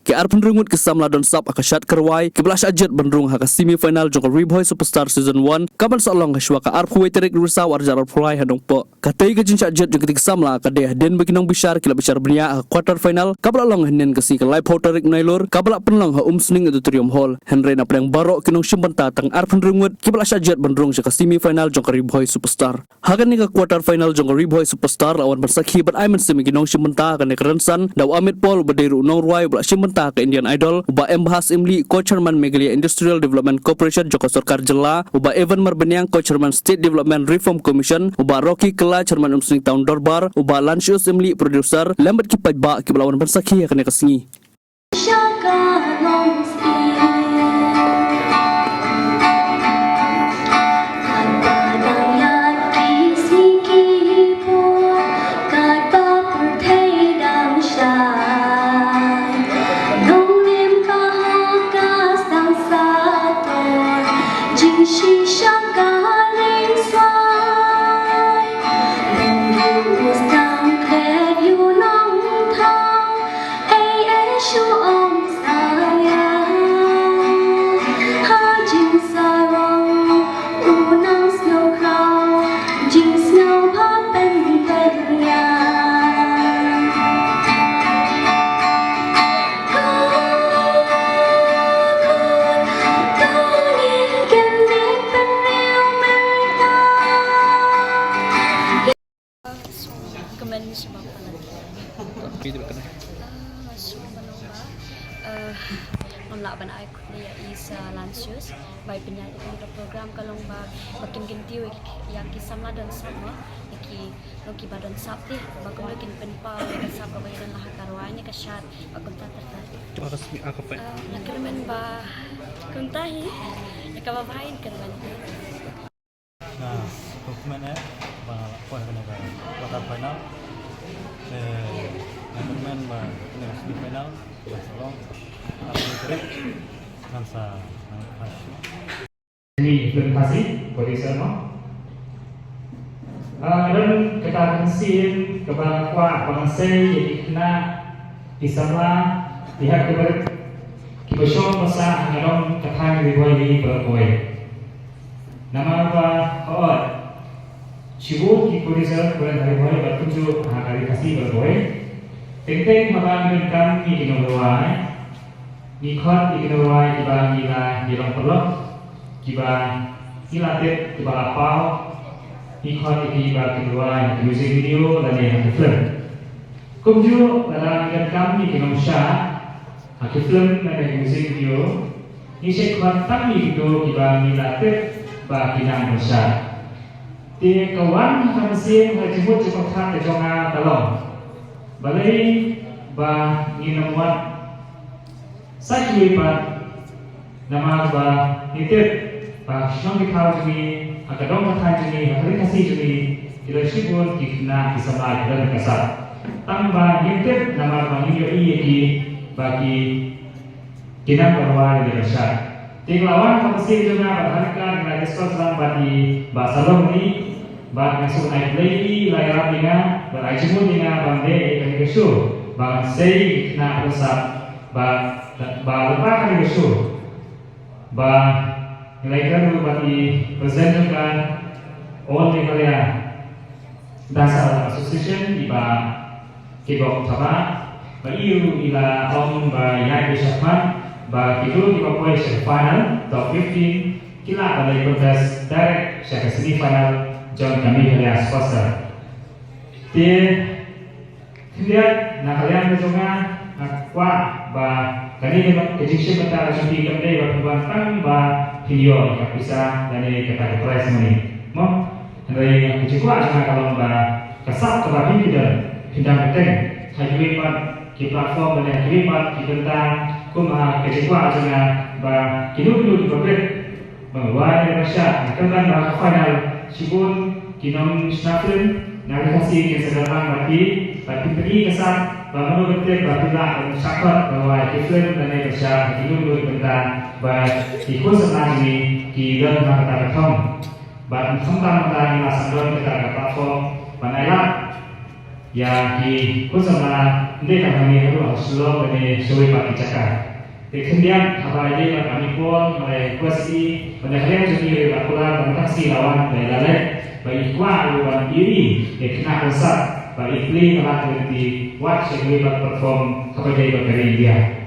ke arpan rungut ke samla don sap akasyat kerwai ke belas ajet benrung haka semifinal jongkol Riboy Superstar Season 1 kapan salong haswa ka arpu weterik rusa warjar arpulai hadong po katai ke jinca ajet jong ketik samla ka deh den beginong bishar kila bishar benia quarter final kabla long henen ke si ke live hoterik nailur kabla penlong ha sning auditorium hall henry na preng barok kinong simbanta tang arpan rungut ke belas ajet benrung ka semifinal jongkol Riboy Superstar hagan ni ka quarter final jongkol Riboy Superstar lawan bersakhi bat aiman semi kinong simbanta ka nekerensan daw amit pol badiru nong ruai bela simbanta ke Indian Idol uba embahas imli co-chairman Megalia Industrial Development Corporation Joko Sarkar Jela uba Evan Marbeniang co-chairman State Development Reform Commission uba Rocky Kela chairman Umsning Town Dorbar uba Lancius imli producer lambat kipaj ba kibelawan bersakhi akan kesengi Laban aku dia is Lancius by penyanyi untuk program kalomba makin gentiu yang kisah dan sama iki loki badan sabti bakal makin penpal yang sabab bayan lah karwanya kasyat bakal tertarik coba resmi apa pak nakirmen ba kuntahi nakababain kerman nah dokumennya ba kuat kena quarter final dokumen ba semifinal ba salong Ini implementasi bagi semua. Dan kita akan sin kepada kuat bangsa yang kena disamla lihat kepada kita show masa dalam kata Riboy ini berkoi. Nama apa? Oh, Shibu producer kepada Riboy bertuju hari kasih berkoi. Tentang makan kami di Norway. Nikot ikinawai iba gila gilong pelok kiba hilatet kiba apau nikot ikiba kedua music video dan yang film kumju dalam ikan kami kinong syah film dan music video ini kami itu kiba hilatet ba kinang besar di kawan hamsin hajimut cukup tak kejonga talong balai ba nginamwat Saya lipat nama ba itip ba syong dikau juni akadong kathan juni akari kasih juni ila shibun kikna kisama dan kasar tamba itip nama ba hiyo iki bagi kinang barwa di besar tinglawan kapasir juga berharga dengan diskon selang bagi ba salong ni ba masuk naik lagi layar dengan berajimun dengan bande ikan kesu ba sei kikna besar ba lepas kali besok, nilai kerja bagi presentkan all di kalian dasar association di kibok thaba iu ila om yai besokman itu di population final top 15 kila balai kontes direct secara semifinal John kami kalian sponsor. Lihat nak kalian berjumpa kuat kali ini kejiksi kata seperti kembali berpubantang video yang bisa dari kata price money. Mau dari kejiksi aja kalau kesat kepada video hindang penting hajibat di platform dan hajibat di tentang kejiksi aja kini berbeda bahwa Indonesia akan final sibun kinom snapin navigasi kesadaran bagi pergi kesan bahwa betul bahwa sahabat bahwa Islam dan Indonesia itu tentang bahwa ikut senang ini kita mengatakan kaum bahwa tentang kita platform panailah yang ikut senang Hindi kami harus slow dari suwi pagi cakar. Kemudian apa aja kami pun mulai kuasi penyaksian sendiri lakukan transaksi lawan dari lalai bagi kuah luar diri kena besar bagi iklim telah di watch yang perform kepada India.